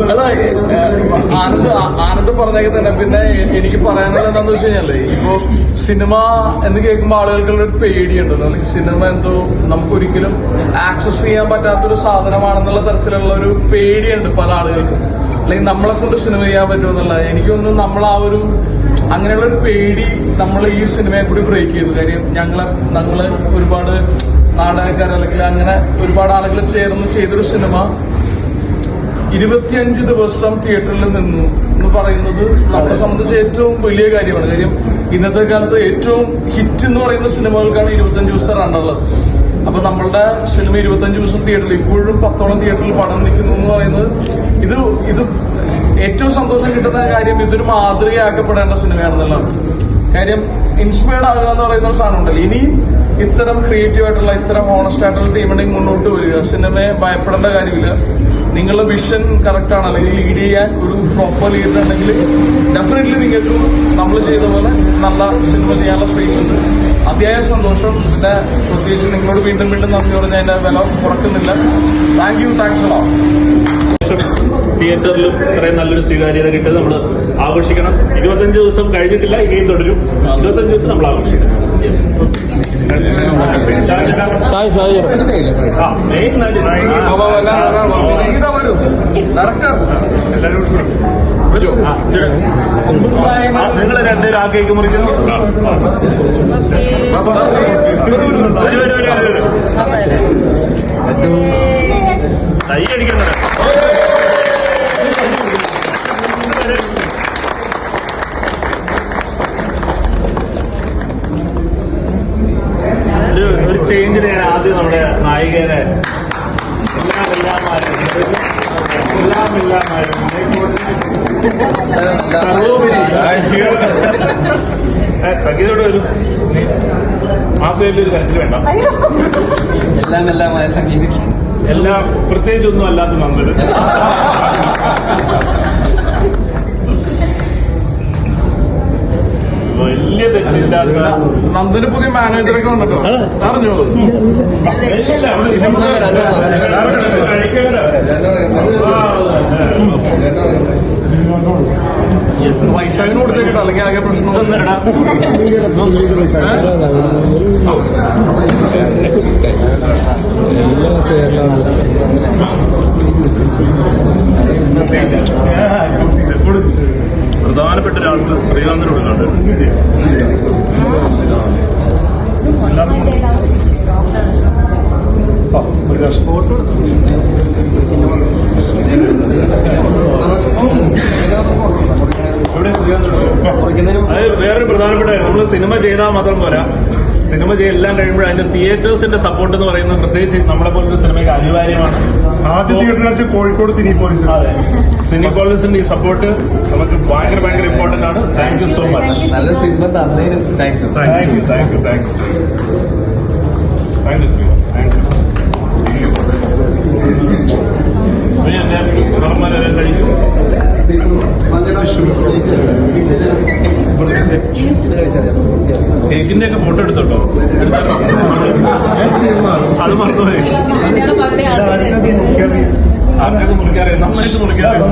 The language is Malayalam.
അല്ല, ആനന്ദ് പറഞ്ഞേക്ക് തന്നെ. പിന്നെ എനിക്ക് പറയാനുള്ളത് എന്താണെന്ന് വെച്ച് കഴിഞ്ഞാല്, ഇപ്പൊ സിനിമ എന്ന് കേൾക്കുമ്പോൾ ആളുകൾക്കുള്ള ഒരു പേടിയുണ്ട്. അല്ലെങ്കിൽ സിനിമ എന്തോ നമുക്കൊരിക്കലും ആക്സസ് ചെയ്യാൻ പറ്റാത്തൊരു സാധനമാണെന്നുള്ള തരത്തിലുള്ള ഒരു പേടിയുണ്ട് പല ആളുകൾക്കും. അല്ലെങ്കിൽ നമ്മളെ കൊണ്ട് സിനിമ ചെയ്യാൻ പറ്റുമെന്നുള്ളത് എനിക്ക് തോന്നുന്നു. നമ്മൾ ആ ഒരു അങ്ങനെയുള്ള ഒരു പേടി നമ്മൾ ഈ സിനിമയെ കൂടി ബ്രേക്ക് ചെയ്തു. കാര്യം ഞങ്ങള് ഒരുപാട് നാടകക്കാർ അല്ലെങ്കിൽ അങ്ങനെ ഒരുപാട് ആളുകൾ ചേർന്ന് ചെയ്തൊരു സിനിമ 25 ദിവസം തിയേറ്ററിൽ നിന്നു എന്ന് പറയുന്നത് നമ്മളെ സംബന്ധിച്ച് ഏറ്റവും വലിയ കാര്യമാണ്. കാര്യം ഇന്നത്തെ കാലത്ത് ഏറ്റവും ഹിറ്റ് എന്ന് പറയുന്ന സിനിമകൾക്കാണ് 25 ദിവസത്തെ റണ്ണുള്ളത്. അപ്പൊ നമ്മളുടെ സിനിമ 25 ദിവസം തിയേറ്ററിൽ, ഇപ്പോഴും 10ഓളം തിയേറ്ററിൽ പടം നിൽക്കുന്നു എന്ന് പറയുന്നത് ഇത് ഏറ്റവും സന്തോഷം കിട്ടുന്ന കാര്യം. ഇതൊരു മാതൃകയാക്കപ്പെടേണ്ട സിനിമയാണെന്നുള്ളതാണ്. കാര്യം ഇൻസ്പയർഡ് ആകുക എന്ന് പറയുന്ന ഒരു സാധനം ഉണ്ടല്ലോ. ഇനിയും ഇത്തരം ക്രിയേറ്റീവ് ആയിട്ടുള്ള, ഇത്തരം ഹോണസ്റ്റ് ആയിട്ടുള്ള ടീമുണ്ടെങ്കിൽ മുന്നോട്ട് വരിക. സിനിമയെ ഭയപ്പെടേണ്ട കാര്യമില്ല. നിങ്ങളുടെ വിഷൻ കറക്റ്റ് ആണ്, അല്ലെങ്കിൽ ലീഡ് ചെയ്യാൻ ഒരു പ്രോപ്പർ ലീഡർ ഉണ്ടെങ്കിൽ ഡെഫിനറ്റ്ലി നിങ്ങൾക്ക് നമ്മൾ ചെയ്ത പോലെ നല്ല സിനിമ ചെയ്യാനുള്ള സ്പേസ് ഉണ്ട്. അതിയായ സന്തോഷം. പിന്നെ പ്രത്യേകിച്ച് നിങ്ങളോട് വീണ്ടും നന്ദി പറഞ്ഞ അതിന്റെ വില കുറക്കുന്നില്ല. Thank you, thanks a lot. തിയേറ്ററിലും ഇത്രയും നല്ലൊരു സ്വീകാര്യത കിട്ടിയത് നമ്മൾ ആഘോഷിക്കണം. 25 ദിവസം കഴിഞ്ഞിട്ടില്ല, ഇനിയും തുടരും. 25 ദിവസം നമ്മൾ ആഘോഷിക്കണം. നിങ്ങൾ രണ്ടുപേരും ആ കേക്ക് മുറിക്കുന്നു. കൈ അടിക്കുന്നത് ഒരു ചേഞ്ചിനെയാണ് ആദ്യം നമ്മുടെ നായികയുടെ സംഗീതോട് വരും. മാസയിലൊരു കരച്ചിൽ വേണ്ട. എല്ലാമായ സംഗീതയ്ക്ക് എല്ലാം പ്രത്യേകിച്ചൊന്നും അല്ലാത്ത നന്ദന്. വലിയ തെറ്റില്ലാത്ത നന്ദന് പുതിയ മാനേജറൊക്കെ വന്നിട്ടോ അറിഞ്ഞോ? വൈശാഖിന് കൊടുത്തേക്കിട്ടോ, അല്ലെങ്കിൽ ആകെ പ്രശ്നം. പ്രധാനപ്പെട്ട ഒരാൾക്ക് ശ്രീകാന്തിന് കൊടുക്കുന്നുണ്ട്. അത് വേറൊരു പ്രധാനപ്പെട്ട കാര്യം, നമ്മൾ സിനിമ ചെയ്താൽ മാത്രം പോരാ. സിനിമ എല്ലാം കഴിയുമ്പോൾ അതിന്റെ തിയേറ്റേഴ്സിന്റെ സപ്പോർട്ട് എന്ന് പറയുന്നത് പ്രത്യേകിച്ച് നമ്മളെ പോലത്തെ സിനിമയ്ക്ക് അനിവാര്യമാണ്. ആദ്യ തിയേറ്റർ കോഴിക്കോട് സിനിപോളിസ്. അതെ, സിനിപോളിസിന്റെ ഈ സപ്പോർട്ട് നമുക്ക് ഭയങ്കര ഇമ്പോർട്ടന്റ് ആണ്. Thank you so much. നല്ല സിനിമ തന്നതിനും താങ്ക്സ്. കേക്കിന്റെ ഒക്കെ ഫോട്ടോ എടുത്തോട്ടോ. അത് മറന്നുപോയി. ആർക്കൊക്കെ മുറിക്കാറിയാം, നന്നായിട്ട് മുറിക്കാറിയാം.